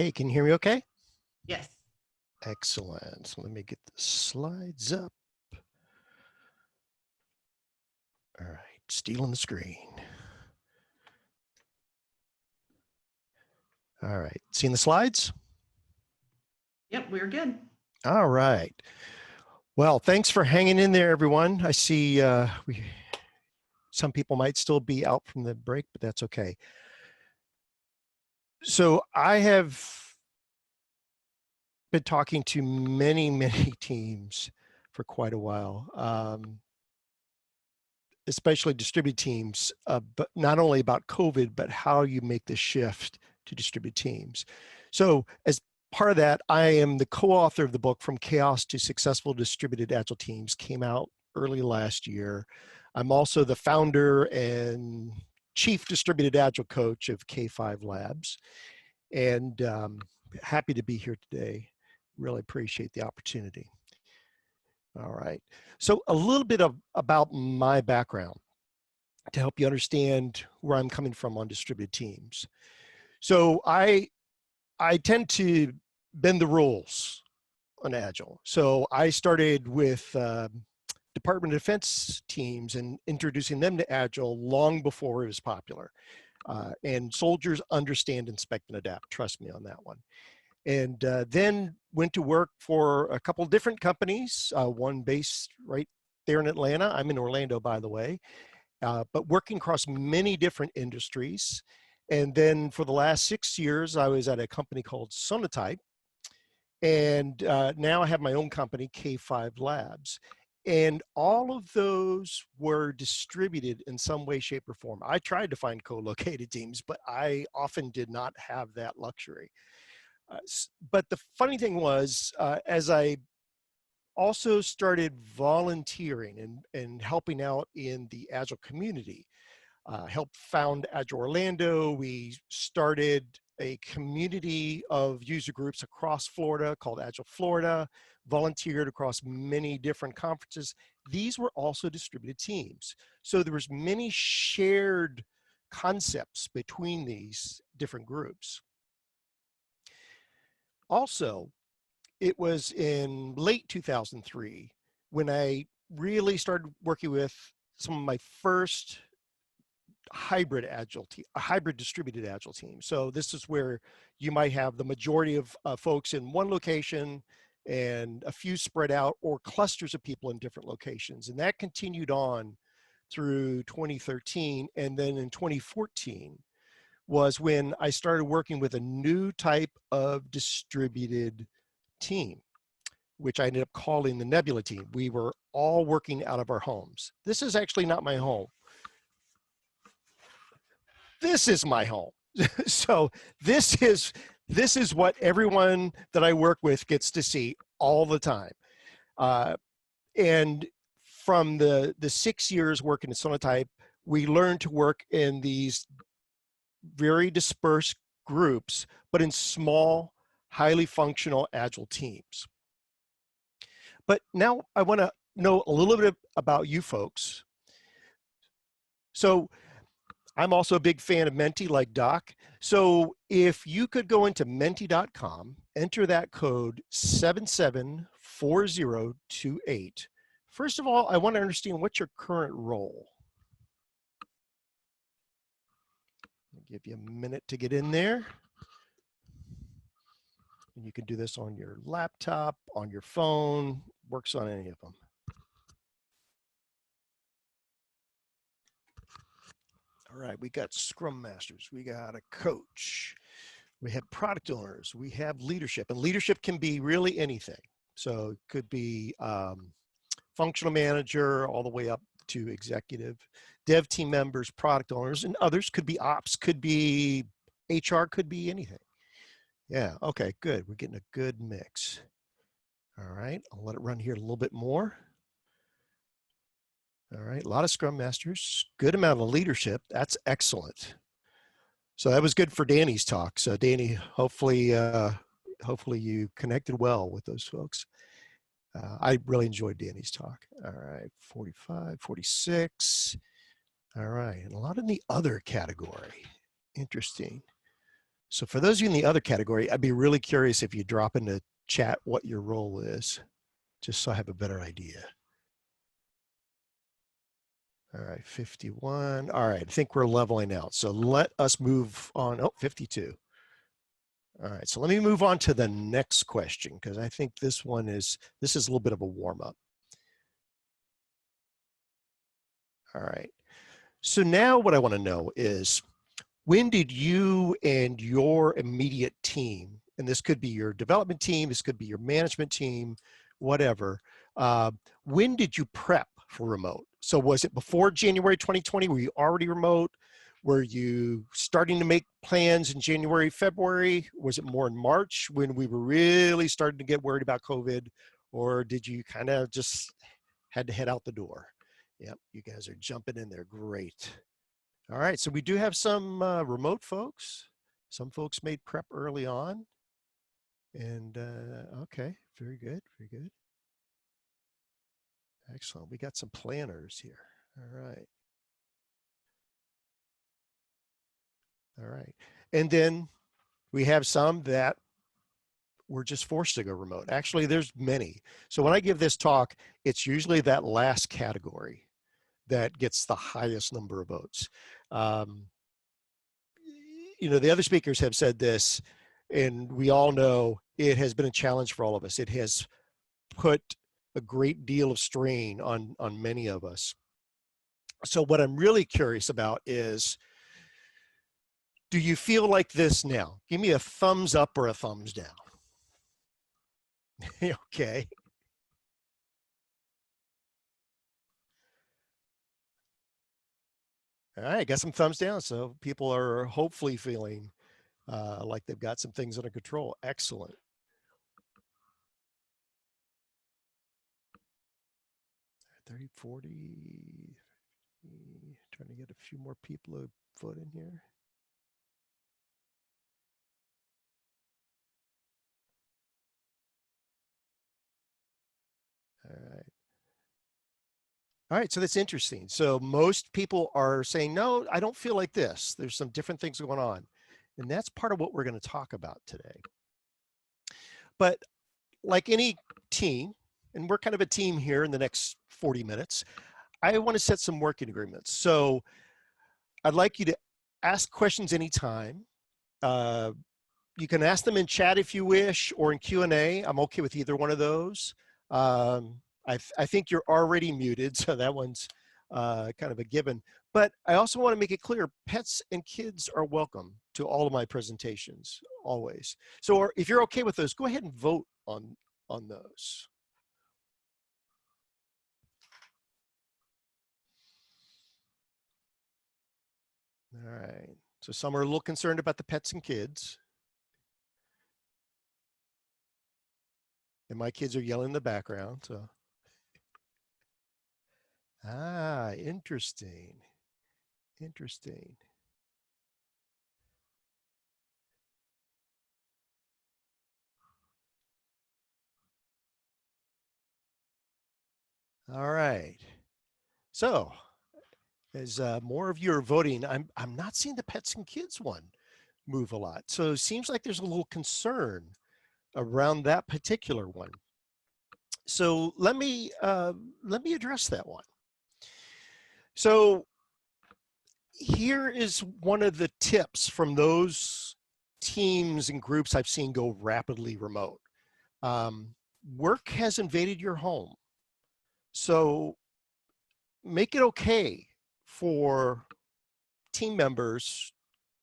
Hey, can you hear me okay? Yes. Excellent. So let me get the slides up. All right, stealing the screen. All right, seeing the slides? Yep, we're good. All right. Well, thanks for hanging in there, everyone. I see some people might still be out from the break, but that's okay. So I have been talking to many teams for quite a while, especially distributed teams, but not only about COVID, but how you make the shift to distributed teams. So as part of that, I am the co-author of the book From Chaos to Successful Distributed Agile Teams, came out early last year. I'm also the founder and chief distributed agile coach of K5 Labs, and happy to be here today. Really appreciate the opportunity. All right, so a little bit about my background to help you understand where I'm coming from on distributed teams. So I tend to bend the rules on Agile. So I started with Department of Defense teams and introducing them to Agile long before it was popular. And soldiers understand, inspect, and adapt. Trust me on that one. And then went to work for a couple of different companies, one based right there in Atlanta. I'm in Orlando, by the way, but working across many different industries. And then for the last 6 years, I was at a company called Sonatype. And now I have my own company, K5 Labs. And all of those were distributed in some way, shape, or form. I tried to find co-located teams, but I often did not have that luxury. But the funny thing was, as I also started volunteering and helping out in the Agile community, helped found Agile Orlando. We started a community of user groups across Florida called Agile Florida, volunteered across many different conferences. These were also distributed teams. So there was many shared concepts between these different groups. Also, it was in late 2003 when I really started working with some of my first hybrid distributed agile team. So this is where you might have the majority of folks in one location and a few spread out, or clusters of people in different locations. And that continued on through 2013. And then in 2014 was when I started working with a new type of distributed team, which I ended up calling the Nebula team. We were all working out of our homes. This is actually not my home. This is my home. So this is what everyone that I work with gets to see all the time. And from the 6 years working at Sonatype, we learned to work in these very dispersed groups, but in small, highly functional agile teams. But now I want to know a little bit about you folks. So I'm also a big fan of Menti, like Doc. So if you could go into menti.com, enter that code 774028. First of all, I want to understand what's your current role. I'll give you a minute to get in there. And you can do this on your laptop, on your phone, works on any of them. All right, we got Scrum Masters, we got a coach, we have product owners, we have leadership, and leadership can be really anything. So it could be functional manager all the way up to executive, dev team members, product owners, and others. Could be ops, could be HR, could be anything. Yeah, okay, good. We're getting a good mix. All right, I'll let it run here a little bit more. All right, a lot of Scrum Masters, good amount of leadership. That's excellent. So that was good for Danny's talk. So Danny, hopefully you connected well with those folks. I really enjoyed Danny's talk. All right, 45, 46. All right, and a lot in the other category. Interesting. So for those of you in the other category, I'd be really curious if you drop into chat what your role is, just so I have a better idea. All right, 51. All right, I think we're leveling out. So let us move on. Oh, 52. All right, so let me move on to the next question, because I think this is a little bit of a warm up. All right, so now what I want to know is, when did you and your immediate team, and this could be your development team, this could be your management team, whatever, uh, when did you prep for remote? So was it before January 2020? Were you already remote? Were you starting to make plans in January, February? Was it more in March when we were really starting to get worried about COVID? Or did you kind of just had to head out the door? Yep, you guys are jumping in there. Great. All right, so we do have some remote folks. Some folks made prep early on. And okay, very good, very good. Excellent. We got some planners here. All right. All right. And then we have some that were just forced to go remote. Actually, there's many. So when I give this talk, it's usually that last category that gets the highest number of votes. The other speakers have said this, and we all know it has been a challenge for all of us. It has put a great deal of strain on many of us. So what I'm really curious about is, do you feel like this now? Give me a thumbs up or a thumbs down. Okay. All right, got some thumbs down. So people are hopefully feeling like they've got some things under control. Excellent. $30, $40, trying to get a few more people to vote in here. All right. All right, so that's interesting. So most people are saying, no, I don't feel like this. There's some different things going on. And that's part of what we're going to talk about today. But like any team, and we're kind of a team here in the next 40 minutes, I want to set some working agreements. So I'd like you to ask questions anytime. You can ask them in chat if you wish, or in Q&A. I'm okay with either one of those. I think you're already muted, so that one's kind of a given. But I also want to make it clear, pets and kids are welcome to all of my presentations, always. So if you're okay with those, go ahead and vote on those. All right, so some are a little concerned about the pets and kids. And my kids are yelling in the background, so. Ah, interesting. Interesting. All right. So as more of you are voting, I'm not seeing the pets and kids one move a lot. So it seems like there's a little concern around that particular one. So let me address that one. So here is one of the tips from those teams and groups I've seen go rapidly remote. Work has invaded your home. So make it okay for team members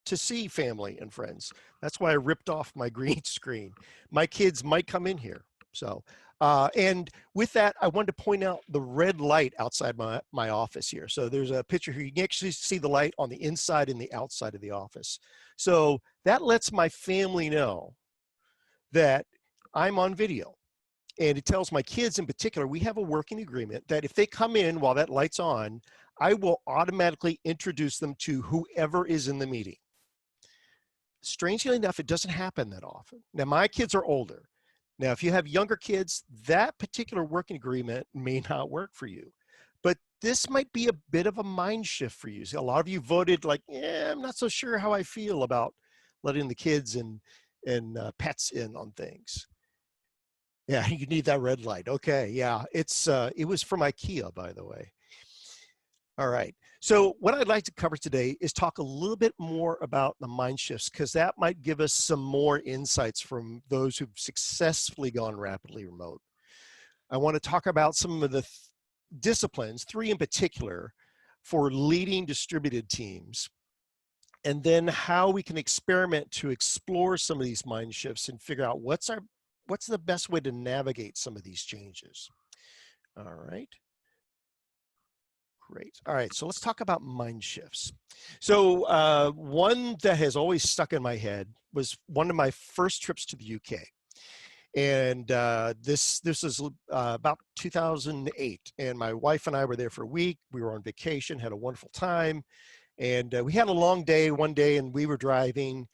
to see family and friends. That's why I ripped off my green screen. My kids might come in here. So, and with that, I wanted to point out the red light outside my office here. So there's a picture here. You can actually see the light on the inside and the outside of the office. So that lets my family know that I'm on video. And it tells my kids in particular, we have a working agreement that if they come in while that light's on, I will automatically introduce them to whoever is in the meeting. Strangely enough, it doesn't happen that often. Now, my kids are older. Now, if you have younger kids, that particular working agreement may not work for you. But this might be a bit of a mind shift for you. So a lot of you voted like, yeah, I'm not so sure how I feel about letting the kids and pets in on things. Yeah, you need that red light. Okay, yeah, it was from IKEA, by the way. All right. So what I'd like to cover today is talk a little bit more about the mind shifts, because that might give us some more insights from those who've successfully gone rapidly remote. I want to talk about some of the disciplines, three in particular, for leading distributed teams, and then how we can experiment to explore some of these mind shifts and figure out what's the best way to navigate some of these changes. All right. Great. All right, so let's talk about mind shifts. So one that has always stuck in my head was one of my first trips to the UK. And this is about 2008. And my wife and I were there for a week. We were on vacation, had a wonderful time. And we had a long day one day, and we were driving.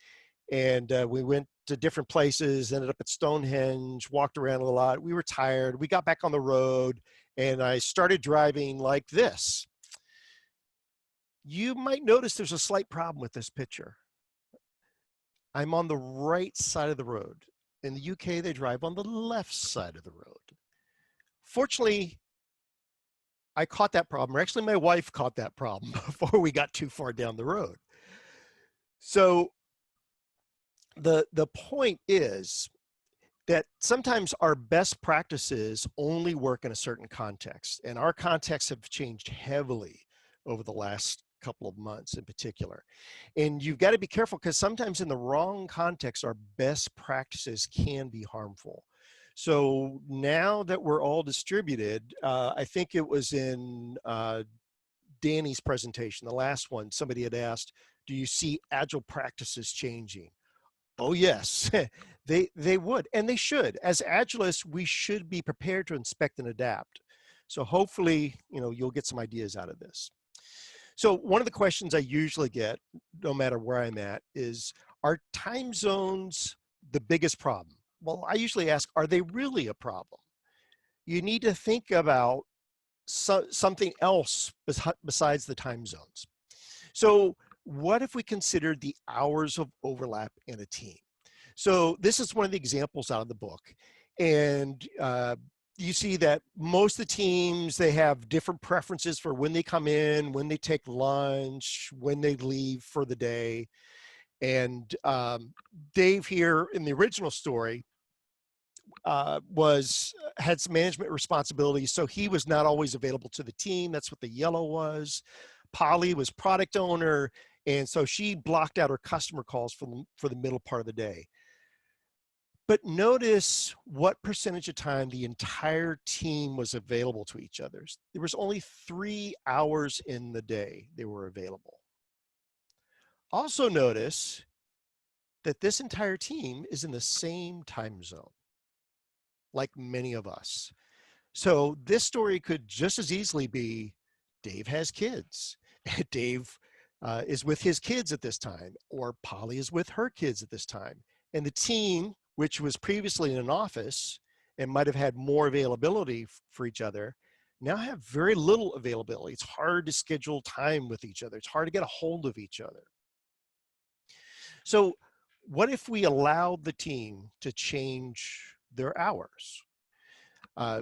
And we went to different places, ended up at Stonehenge, walked around a lot. We were tired. We got back on the road, and I started driving like this. You might notice there's a slight problem with this picture. I'm on the right side of the road. In the UK, they drive on the left side of the road. Fortunately, I caught that problem, or actually my wife caught that problem before we got too far down the road. So the point is that sometimes our best practices only work in a certain context, and our contexts have changed heavily over the last couple of months in particular. And you've got to be careful, because sometimes in the wrong context, our best practices can be harmful. So now that we're all distributed, I think it was in Danny's presentation, the last one, somebody had asked, do you see Agile practices changing? Oh yes, they would, and they should. As Agilists, we should be prepared to inspect and adapt. So hopefully, you'll get some ideas out of this. So one of the questions I usually get, no matter where I'm at, is, are time zones the biggest problem? Well, I usually ask, are they really a problem? You need to think about something else besides the time zones. So what if we considered the hours of overlap in a team? So this is one of the examples out of the book. And you see that most of the teams, they have different preferences for when they come in, when they take lunch, when they leave for the day. And Dave here in the original story had some management responsibilities, so he was not always available to the team. That's what the yellow was. Polly was product owner, and so she blocked out her customer calls for the middle part of the day. But notice what percentage of time the entire team was available to each other. There was only 3 hours in the day they were available. Also notice that this entire team is in the same time zone, like many of us. So this story could just as easily be, Dave has kids. Dave is with his kids at this time, or Polly is with her kids at this time. And the team, which was previously in an office and might have had more availability for each other, now have very little availability. It's hard to schedule time with each other. It's hard to get a hold of each other. So what if we allowed the team to change their hours?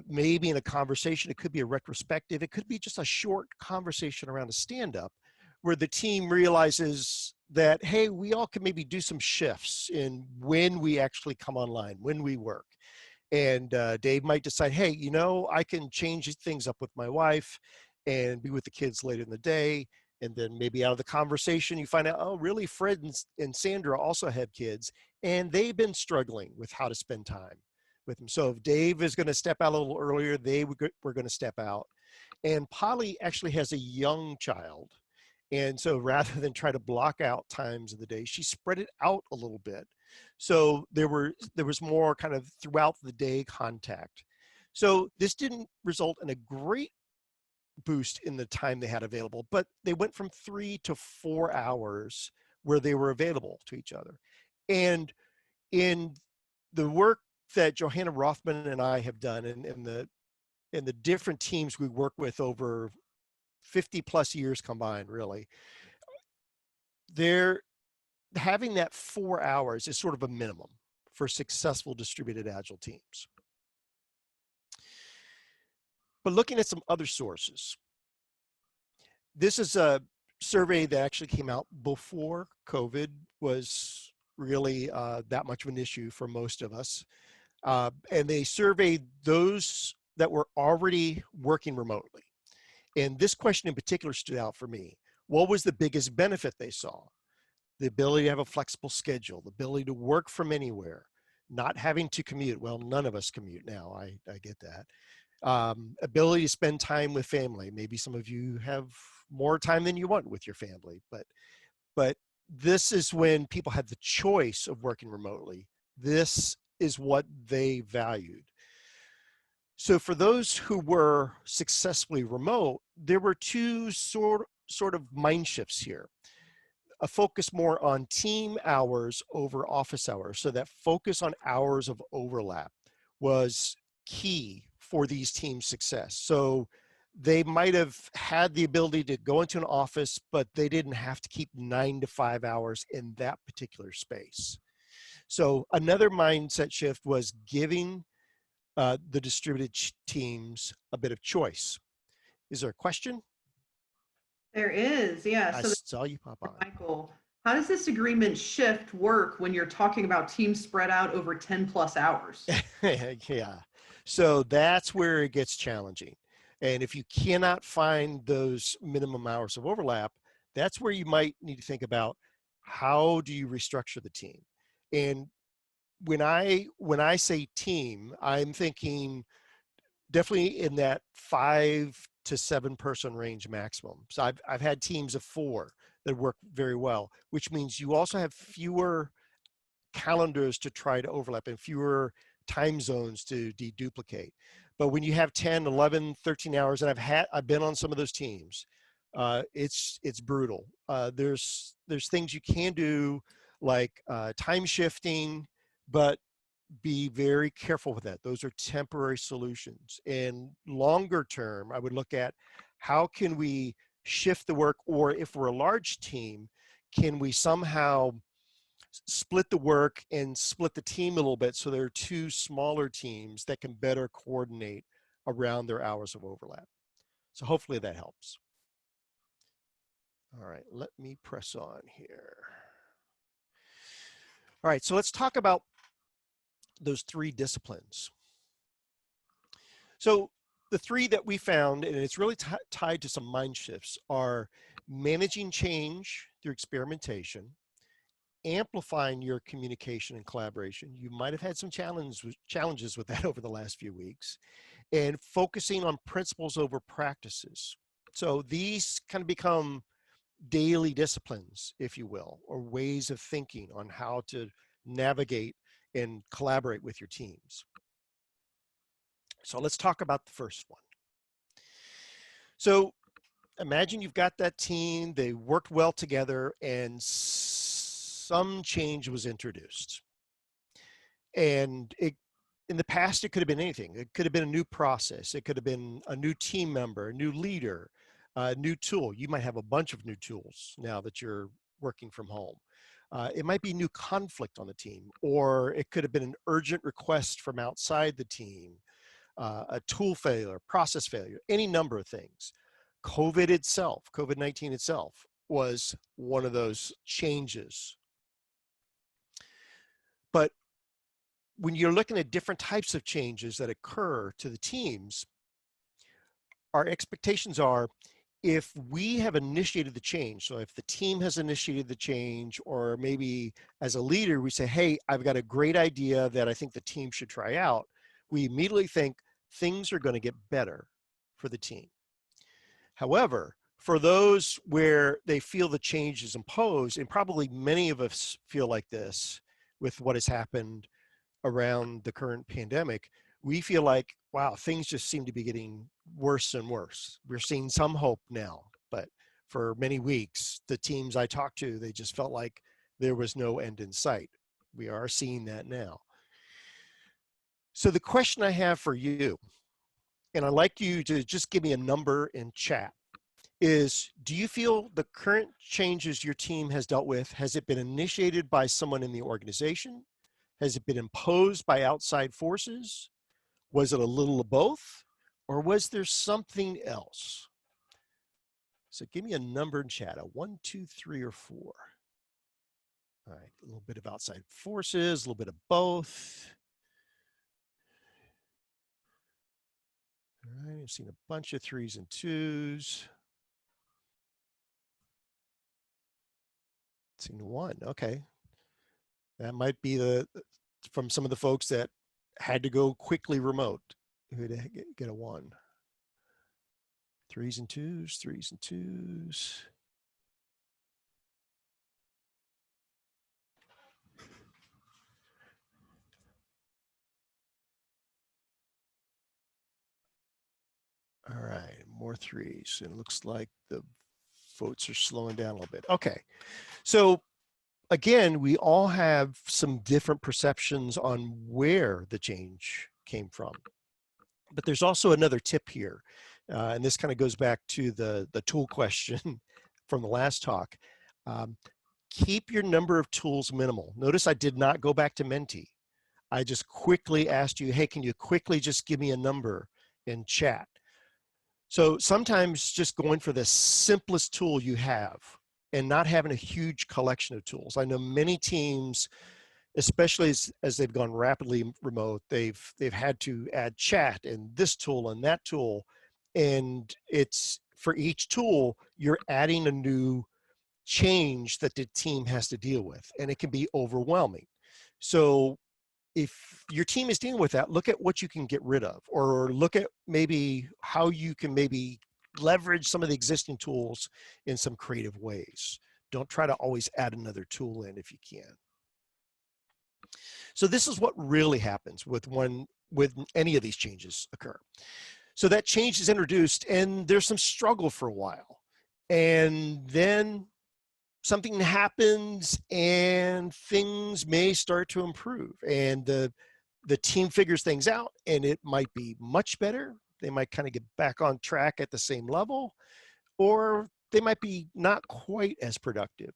Maybe in a conversation, it could be a retrospective. It could be just a short conversation around a stand-up where the team realizes that, hey, we all can maybe do some shifts in when we actually come online, when we work. And Dave might decide, hey, I can change things up with my wife and be with the kids later in the day. And then maybe out of the conversation, you find out, oh, really, Fred and Sandra also have kids, and they've been struggling with how to spend time with them. So if Dave is going to step out a little earlier, they were going to step out. And Polly actually has a young child. And so rather than try to block out times of the day, she spread it out a little bit. So there was more kind of throughout the day contact. So this didn't result in a great boost in the time they had available, but they went from 3 to 4 hours where they were available to each other. And in the work that Johanna Rothman and I have done in the different teams we work with over 50 plus years combined, really, there having that 4 hours is sort of a minimum for successful distributed agile teams. But looking at some other sources, this is a survey that actually came out before COVID was really that much of an issue for most of us. And they surveyed those that were already working remotely. And this question in particular stood out for me. What was the biggest benefit they saw? The ability to have a flexible schedule, the ability to work from anywhere, not having to commute. Well, none of us commute now, I get that. Ability to spend time with family. Maybe some of you have more time than you want with your family, but this is when people had the choice of working remotely. This is what they valued. So for those who were successfully remote, there were two sort of mind shifts here. A focus more on team hours over office hours. So that focus on hours of overlap was key for these teams' success. So they might have had the ability to go into an office, but they didn't have to keep 9 to 5 hours in that particular space. So another mindset shift was giving the distributed teams a bit of choice. Is there a question? There is, yeah. I So, saw you pop on. Michael, how does this agreement shift work when you're talking about teams spread out over 10 plus hours? Yeah. So that's where it gets challenging. And if you cannot find those minimum hours of overlap, that's where you might need to think about how do you restructure the team. And when I say team, I'm thinking definitely in that 5 to 7 person range maximum. So I've had teams of 4 that work very well, which means you also have fewer calendars to try to overlap and fewer time zones to deduplicate. But when you have 10, 11, 13 hours, and I've been on some of those teams, it's brutal. There's things you can do like time shifting, but be very careful with that. Those are temporary solutions. And longer term, I would look at how can we shift the work, or if we're a large team, can we somehow split the work and split the team a little bit so there are 2 smaller teams that can better coordinate around their hours of overlap. So hopefully that helps. All right, let me press on here. All right, so let's talk about those 3 disciplines. So the 3 that we found, and it's really tied to some mind shifts, are managing change through experimentation, amplifying your communication and collaboration. You might have had some challenges with that over the last few weeks, and focusing on principles over practices. So these kind of become daily disciplines, if you will, or ways of thinking on how to navigate and collaborate with your teams. So let's talk about the first one. So imagine you've got that team, they worked well together, and some change was introduced. And in the past, it could have been anything. It could have been a new process. It could have been a new team member, a new leader, a new tool. You might have a bunch of new tools now that you're working from home. It might be new conflict on the team, or it could have been an urgent request from outside the team, a tool failure, process failure, any number of things. COVID-19 itself was one of those changes. But when you're looking at different types of changes that occur to the teams, our expectations are if we have initiated the change, so if the team has initiated the change, or maybe as a leader, we say, hey, I've got a great idea that I think the team should try out, we immediately think things are going to get better for the team. However, for those where they feel the change is imposed, and probably many of us feel like this with what has happened around the current pandemic, we feel like, wow, things just seem to be getting worse and worse. We're seeing some hope now, but for many weeks, the teams I talked to, they just felt like there was no end in sight. We are seeing that now. So the question I have for you, and I'd like you to just give me a number in chat, is, do you feel the current changes your team has dealt with, has it been initiated by someone in the organization? Has it been imposed by outside forces? Was it a little of both? Or was there something else? So give me a number in chat, a 1, 2, 3, or 4. All right, a little bit of outside forces, a little bit of both. All right, I've seen a bunch of 3s and 2s. Seen 1, okay. That might be from some of the folks that had to go quickly remote, who had to get a 1. 3s and 2s, 3s and 2s. All right, more 3s. And it looks like the votes are slowing down a little bit. Okay, so again, we all have some different perceptions on where the change came from. But there's also another tip here, and this kind of goes back to the tool question from the last talk. Keep your number of tools minimal. Notice I did not go back to Menti. I just quickly asked you, hey, can you quickly just give me a number in chat? So sometimes just going for the simplest tool you have and not having a huge collection of tools. I know many teams, especially as they've gone rapidly remote, they've had to add chat and this tool and that tool. And it's for each tool, you're adding a new change that the team has to deal with, and it can be overwhelming. So if your team is dealing with that, look at what you can get rid of, or look at maybe how you can maybe leverage some of the existing tools in some creative ways. Don't try to always add another tool in if you can. So this is what really happens with any of these changes occur. So that change is introduced and there's some struggle for a while. And then something happens and things may start to improve, and the team figures things out, and it might be much better. They might kind of get back on track at the same level, or they might be not quite as productive.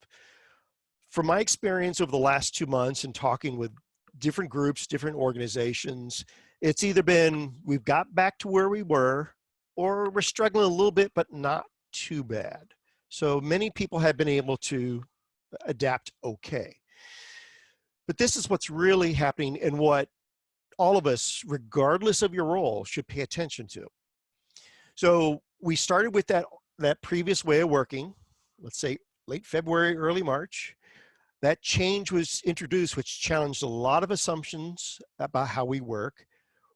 From my experience over the last 2 months and talking with different groups, different organizations, it's either been we've got back to where we were, or we're struggling a little bit, but not too bad. So many people have been able to adapt okay. But this is what's really happening and what all of us, regardless of your role, should pay attention to. So we started with that previous way of working, let's say late February, early March. That change was introduced, which challenged a lot of assumptions about how we work.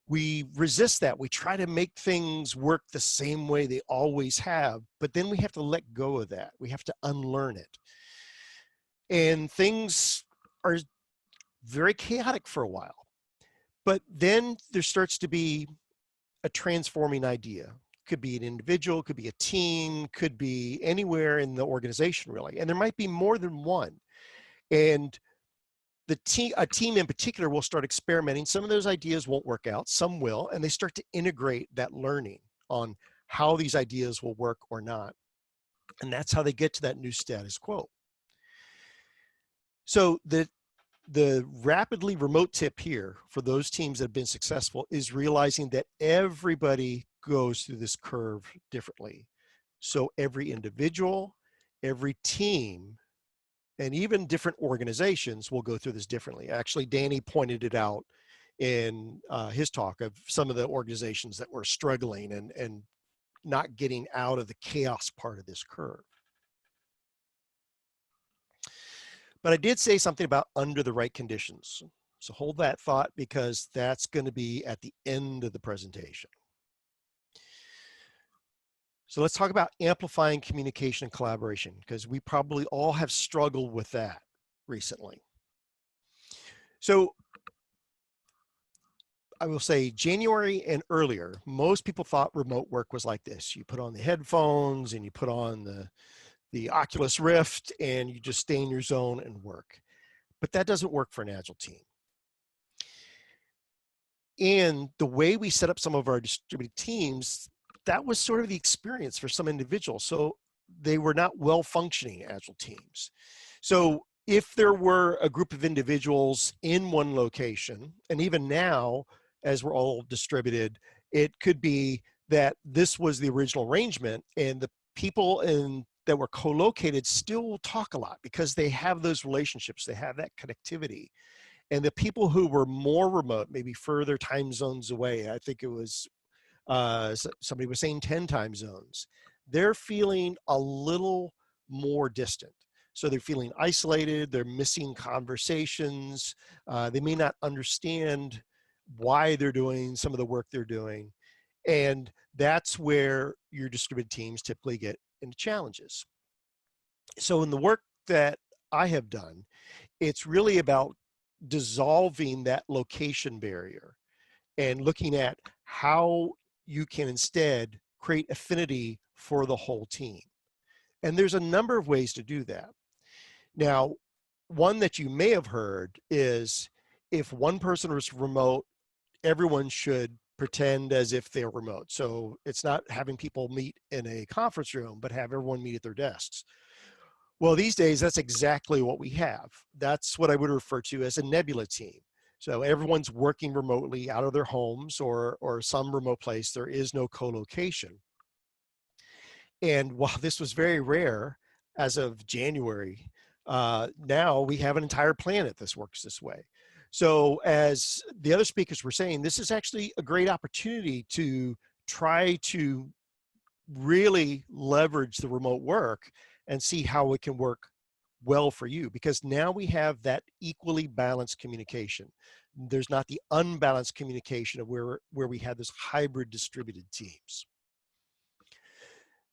We resist that. We try to make things work the same way they always have, but then we have to let go of that. We have to unlearn it. And things are very chaotic for a while. But then there starts to be a transforming idea. Could be an individual, could be a team, could be anywhere in the organization, really. And there might be more than one. And a team in particular will start experimenting. Some of those ideas won't work out, some will, and they start to integrate that learning on how these ideas will work or not. And that's how they get to that new status quo. So the rapidly remote tip here for those teams that have been successful is realizing that everybody goes through this curve differently. So every individual, every team, and even different organizations will go through this differently. Actually, Danny pointed it out in his talk of some of the organizations that were struggling and not getting out of the chaos part of this curve. But I did say something about under the right conditions. So hold that thought, because that's going to be at the end of the presentation. So let's talk about amplifying communication and collaboration, because we probably all have struggled with that recently. So I will say January and earlier, most people thought remote work was like this. You put on the headphones and you put on the Oculus Rift and you just stay in your zone and work. But that doesn't work for an Agile team. And the way we set up some of our distributed teams, that was sort of the experience for some individuals. So they were not well functioning Agile teams. So if there were a group of individuals in one location, and even now, as we're all distributed, it could be that this was the original arrangement, and the people that were co-located still talk a lot because they have those relationships, they have that connectivity. And the people who were more remote, maybe further time zones away, I think it was somebody was saying 10 time zones, they're feeling a little more distant. So they're feeling isolated, they're missing conversations, they may not understand why they're doing some of the work they're doing. And that's where your distributed teams typically get into challenges. So in the work that I have done, it's really about dissolving that location barrier and looking at how you can instead create affinity for the whole team. And there's a number of ways to do that. Now, one that you may have heard is if one person was remote, everyone should pretend as if they're remote. So it's not having people meet in a conference room, but have everyone meet at their desks. Well, these days, that's exactly what we have. That's what I would refer to as a nebula team. So everyone's working remotely out of their homes or some remote place. There is no co-location. And while this was very rare as of January, now we have an entire planet that works this way. So as the other speakers were saying, this is actually a great opportunity to try to really leverage the remote work and see how it can work well for you, because now we have that equally balanced communication. There's not the unbalanced communication of where we had this hybrid distributed teams.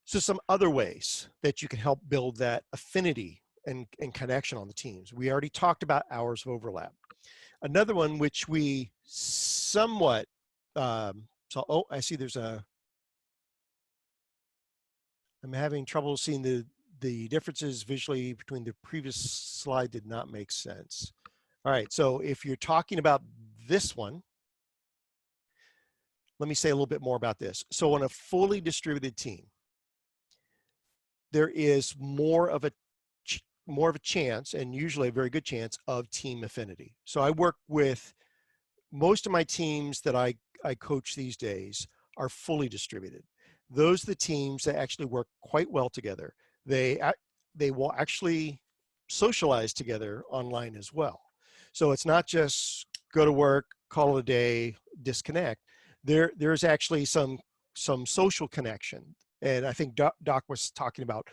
So some other ways that you can help build that affinity and connection on the teams. We already talked about hours of overlap. Another one which we somewhat, oh, I see I'm having trouble seeing the differences visually between the previous slide did not make sense. All right, so if you're talking about this one, let me say a little bit more about this. So on a fully distributed team, there is more of a chance, and usually a very good chance, of team affinity. So I work with most of my teams that I coach these days are fully distributed. Those are the teams that actually work quite well together. They will actually socialize together online as well. So it's not just go to work, call it a day, disconnect. There's actually some social connection. And I think Doc was talking about,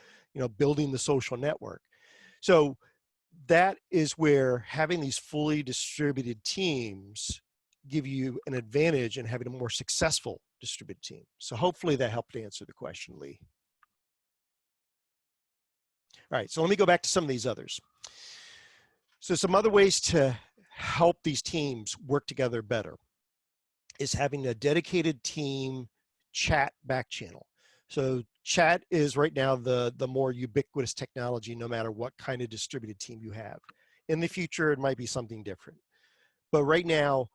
building the social network. So that is where having these fully distributed teams give you an advantage in having a more successful distributed team. So hopefully that helped answer the question, Lee. All right, so let me go back to some of these others. So some other ways to help these teams work together better is having a dedicated team chat back channel. So chat is right now the more ubiquitous technology, no matter what kind of distributed team you have. In the future, it might be something different. But right now,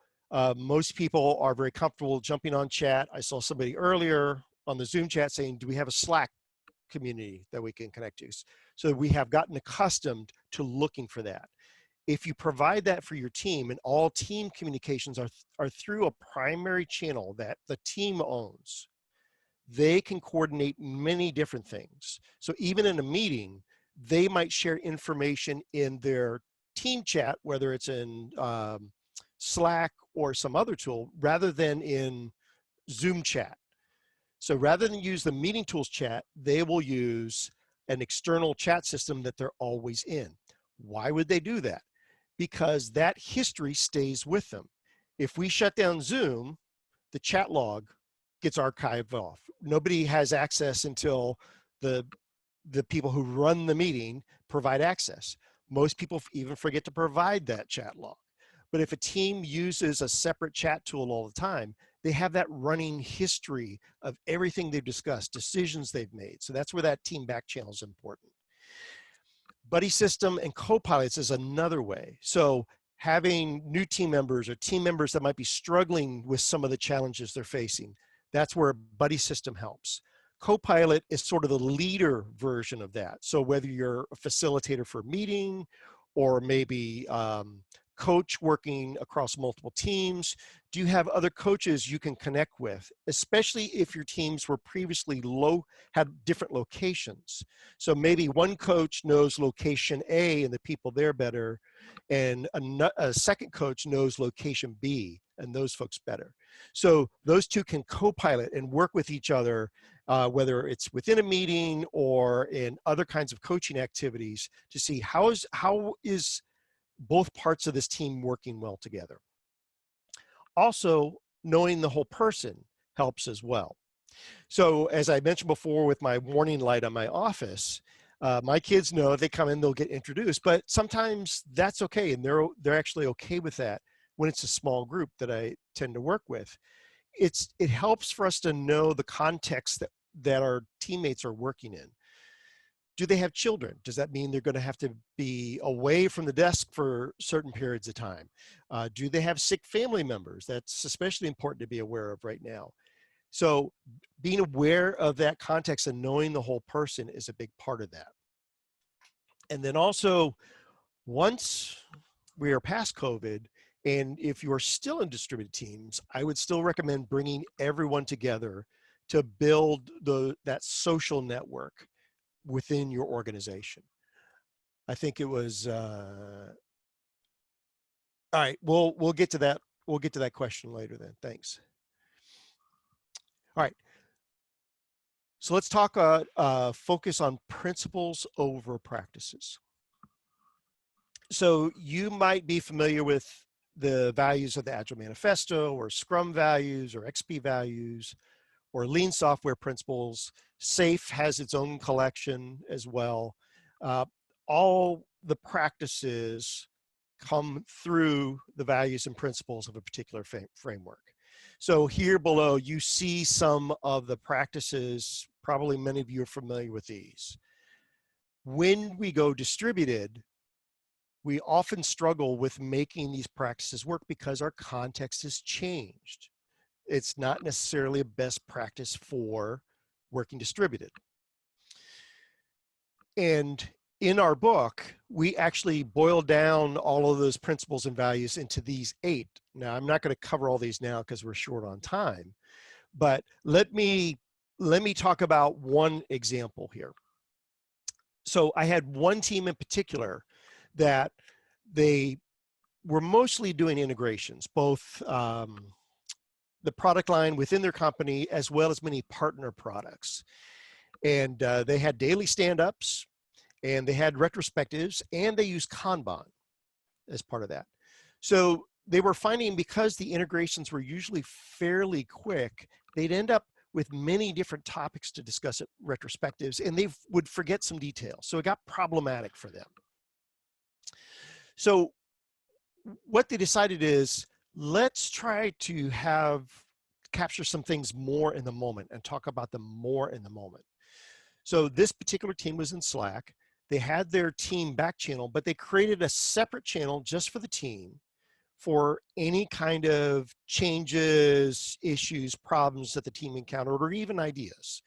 most people are very comfortable jumping on chat. I saw somebody earlier on the Zoom chat saying, do we have a Slack community that we can connect to? So we have gotten accustomed to looking for that. If you provide that for your team, and all team communications are through a primary channel that the team owns, they can coordinate many different things. So even in a meeting, they might share information in their team chat, whether it's in Slack or some other tool, rather than in Zoom chat. So rather than use the meeting tools chat, they will use an external chat system that they're always in. Why would they do that? Because that history stays with them. If we shut down Zoom, the chat log gets archived off. Nobody has access until the people who run the meeting provide access. Most people even forget to provide that chat log. But if a team uses a separate chat tool all the time, they have that running history of everything they've discussed, decisions they've made. So that's where that team back channel is important. Buddy system and co-pilots is another way. So having new team members or team members that might be struggling with some of the challenges they're facing, that's where a buddy system helps. Copilot is sort of the leader version of that. So whether you're a facilitator for a meeting, or maybe coach working across multiple teams, do you have other coaches you can connect with, especially if your teams were previously had different locations? So maybe one coach knows location A and the people there better, and a second coach knows location B and those folks better. So those two can co-pilot and work with each other, whether it's within a meeting or in other kinds of coaching activities, to see how is both parts of this team working well together. Also, knowing the whole person helps as well. So as I mentioned before with my warning light on my office, my kids know if they come in, they'll get introduced, but sometimes that's okay. And they're actually okay with that when it's a small group that I tend to work with. It helps for us to know the context that our teammates are working in. Do they have children? Does that mean they're going to have to be away from the desk for certain periods of time? Do they have sick family members? That's especially important to be aware of right now. So being aware of that context and knowing the whole person is a big part of that. And then also, once we are past COVID, and if you're still in distributed teams, I would still recommend bringing everyone together to build that social network within your organization. I think it was, all right, we'll get to that. We'll get to that question later then. Thanks. All right. So let's talk, focus on principles over practices. So you might be familiar with the values of the Agile Manifesto, or Scrum values, or XP values, or Lean software principles. SAFe has its own collection as well. All the practices come through the values and principles of a particular framework. So here below, you see some of the practices. Probably many of you are familiar with these. When we go distributed, we often struggle with making these practices work because our context has changed. It's not necessarily a best practice for working distributed. And in our book, we actually boil down all of those principles and values into these 8. Now, I'm not going to cover all these now because we're short on time, but let me talk about one example here. So I had one team in particular that they were mostly doing integrations, both the product line within their company as well as many partner products. And they had daily stand-ups, and they had retrospectives, and they used Kanban as part of that. So they were finding, because the integrations were usually fairly quick, they'd end up with many different topics to discuss at retrospectives, and they would forget some details. So it got problematic for them. So what they decided is, let's try to capture some things more in the moment and talk about them more in the moment. So this particular team was in Slack. They had their team back channel, but they created a separate channel just for the team for any kind of changes, issues, problems that the team encountered, or even ideas.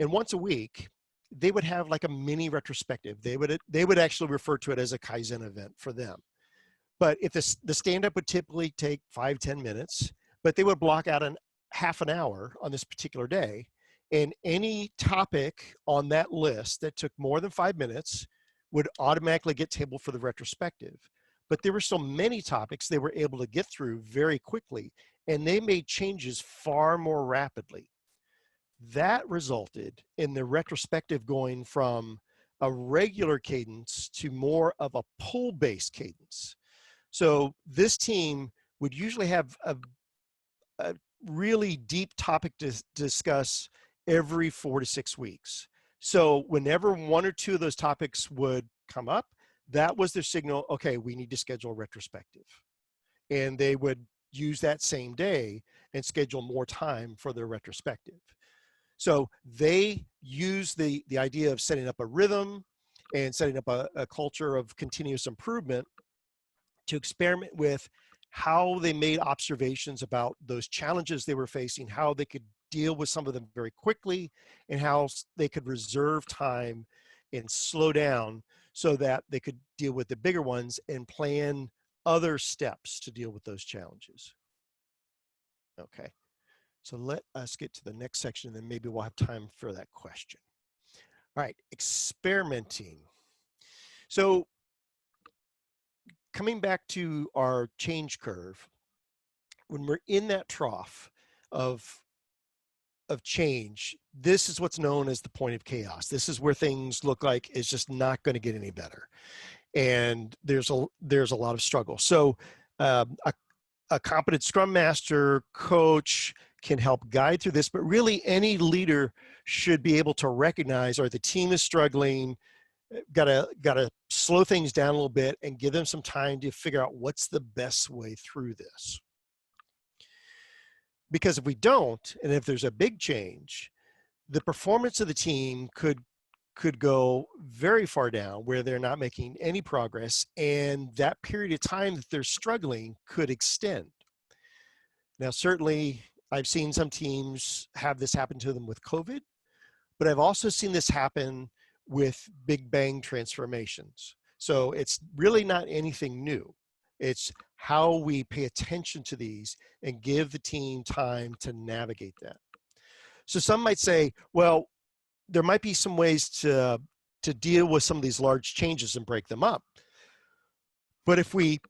And once a week, they would have like a mini retrospective. They would actually refer to it as a Kaizen event for them. But if the stand-up would typically take 5-10 minutes, but they would block out half an hour on this particular day, and any topic on that list that took more than 5 minutes would automatically get tabled for the retrospective. But there were so many topics they were able to get through very quickly, and they made changes far more rapidly. That resulted in the retrospective going from a regular cadence to more of a pull-based cadence. So this team would usually have a really deep topic to discuss every 4 to 6 weeks. So whenever 1 or 2 of those topics would come up, that was their signal, okay, we need to schedule a retrospective. And they would use that same day and schedule more time for their retrospective. So they use the idea of setting up a rhythm and setting up a culture of continuous improvement to experiment with how they made observations about those challenges they were facing, how they could deal with some of them very quickly, and how they could reserve time and slow down so that they could deal with the bigger ones and plan other steps to deal with those challenges. Okay, so let us get to the next section, and then maybe we'll have time for that question. All right, experimenting. So coming back to our change curve, when we're in that trough of change, this is what's known as the point of chaos. This is where things look like it's just not going to get any better, and there's a lot of struggle. So a competent Scrum Master, coach can help guide through this, but really any leader should be able to recognize, or the team is struggling, gotta slow things down a little bit and give them some time to figure out what's the best way through this. Because if we don't, and if there's a big change, the performance of the team could go very far down, where they're not making any progress, and that period of time that they're struggling could extend. Now, certainly I've seen some teams have this happen to them with COVID, but I've also seen this happen with big bang transformations. So it's really not anything new. It's how we pay attention to these and give the team time to navigate that. So some might say, well, there might be some ways to deal with some of these large changes and break them up. But if we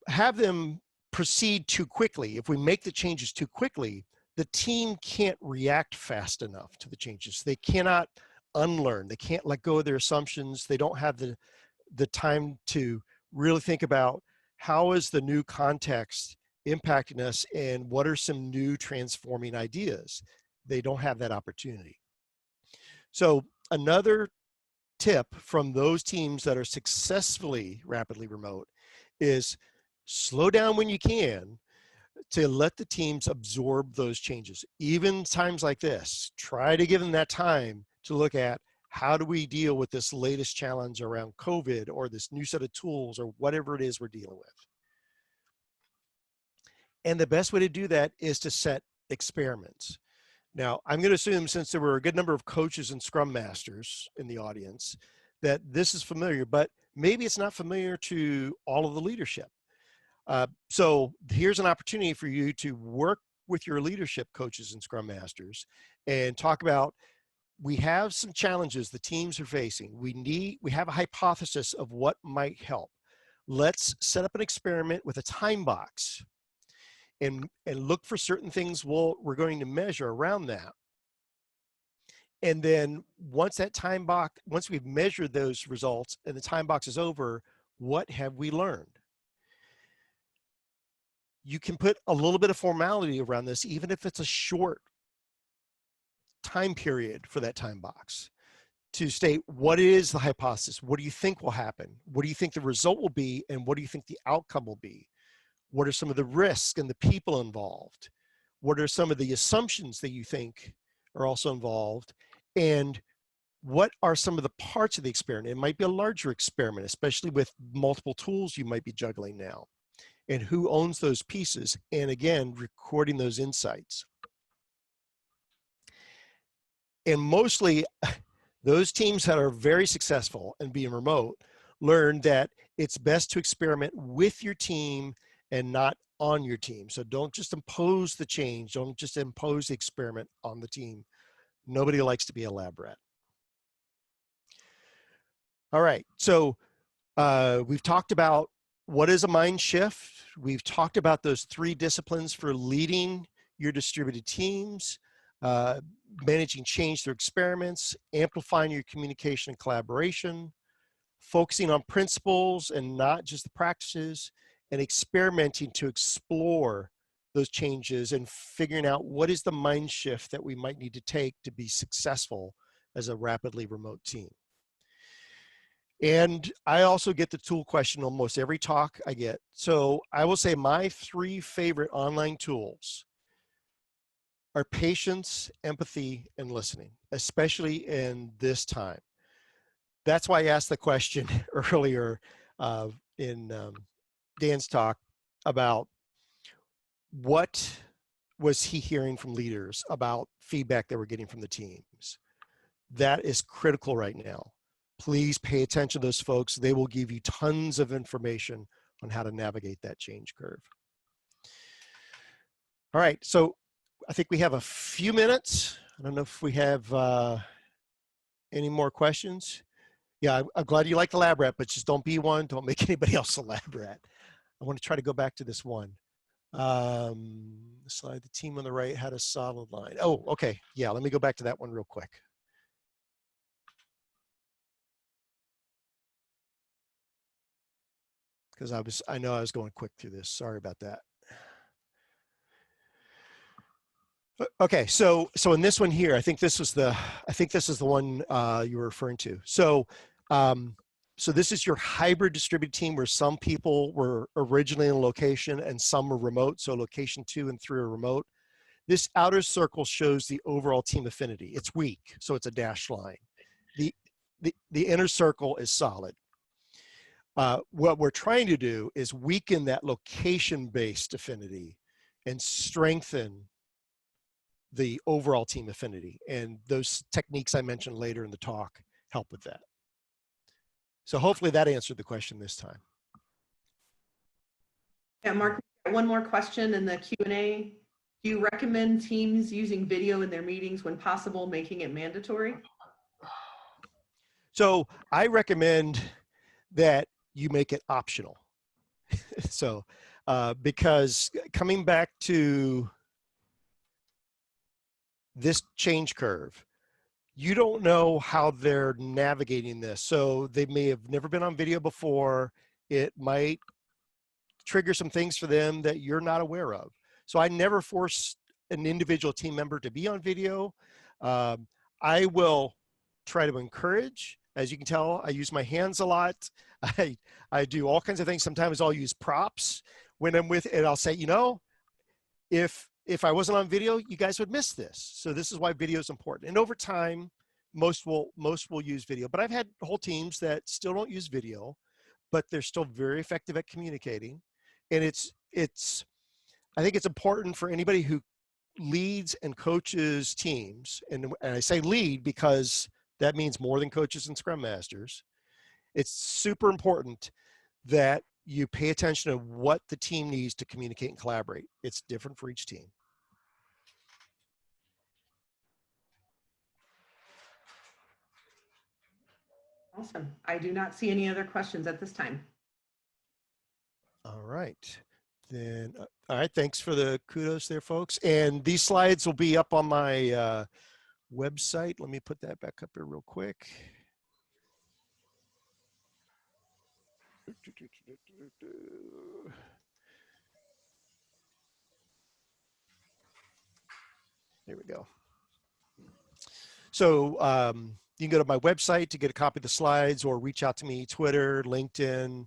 have them proceed too quickly, if we make the changes too quickly, the team can't react fast enough to the changes. They cannot unlearn. They can't let go of their assumptions. They don't have the time to really think about how is the new context impacting us and what are some new transforming ideas. They don't have that opportunity. So another tip from those teams that are successfully rapidly remote is slow down when you can to let the teams absorb those changes. Even times like this, try to give them that time to look at how do we deal with this latest challenge around COVID or this new set of tools or whatever it is we're dealing with. And the best way to do that is to set experiments. Now, I'm going to assume, since there were a good number of coaches and Scrum Masters in the audience, that this is familiar, but maybe it's not familiar to all of the leadership. So here's an opportunity for you to work with your leadership coaches and Scrum Masters and talk about, we have some challenges the teams are facing. We have a hypothesis of what might help. Let's set up an experiment with a time box and look for certain things we're going to measure around that. And then once we've measured those results and the time box is over, what have we learned? You can put a little bit of formality around this, even if it's a short time period for that time box, to state what is the hypothesis, what do you think will happen, what do you think the result will be, and what do you think the outcome will be? What are some of the risks and the people involved? What are some of the assumptions that you think are also involved? And what are some of the parts of the experiment? It might be a larger experiment, especially with multiple tools you might be juggling now. And who owns those pieces? And again, recording those insights. And mostly those teams that are very successful in being remote learn that it's best to experiment with your team and not on your team. So don't just impose the change. Don't just impose the experiment on the team. Nobody likes to be a lab rat. All right, so we've talked about what is a mind shift. We've talked about those 3 disciplines for leading your distributed teams, managing change through experiments, amplifying your communication and collaboration, focusing on principles and not just the practices, and experimenting to explore those changes and figuring out what is the mind shift that we might need to take to be successful as a rapidly remote team. And I also get the tool question almost every talk I get. So I will say my 3 favorite online tools are patience, empathy, and listening, especially in this time. That's why I asked the question earlier in Dan's talk about what was he hearing from leaders about feedback they were getting from the teams? That is critical right now. Please pay attention to those folks. They will give you tons of information on how to navigate that change curve. All right, so I think we have a few minutes. I don't know if we have any more questions. Yeah, I'm glad you like the lab rat, but just don't be one. Don't make anybody else a lab rat. I want to try to go back to this one. Slide, the team on the right had a solid line. Oh, okay. Yeah, let me go back to that one real quick. Because I know I was going quick through this. Sorry about that. Okay, so in this one here, I think this is the one you were referring to. So so this is your hybrid distributed team where some people were originally in a location and some were remote. So location 2 and 3 are remote. This outer circle shows the overall team affinity. It's weak, so it's a dashed line. The inner circle is solid. What we're trying to do is weaken that location-based affinity and strengthen the overall team affinity. And those techniques I mentioned later in the talk help with that. So hopefully that answered the question this time. Yeah, Mark, one more question in the Q&A. Do you recommend teams using video in their meetings when possible, making it mandatory? So I recommend that you make it optional. So because coming back to this change curve, you don't know how they're navigating this. So they may have never been on video before. It might trigger some things for them that you're not aware of. So I never force an individual team member to be on video. I will try to encourage. As you can tell, I use my hands a lot. I do all kinds of things. Sometimes I'll use props when I'm with, and I'll say, you know, if I wasn't on video, you guys would miss this. So this is why video is important. And over time, most will use video. But I've had whole teams that still don't use video, but they're still very effective at communicating. And I think it's important for anybody who leads and coaches teams, and I say lead because that means more than coaches and scrum masters. It's super important that you pay attention to what the team needs to communicate and collaborate. It's different for each team. Awesome. I do not see any other questions at this time. All right. Then, all right, thanks for the kudos there, folks. And these slides will be up on my website. Let me put that back up here real quick. There we go. So you can go to my website to get a copy of the slides or reach out to me, Twitter, LinkedIn,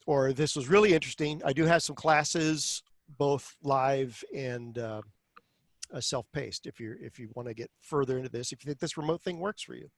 or if this was really interesting, I do have some classes, both live and self-paced if you want to get further into this, if you think this remote thing works for you.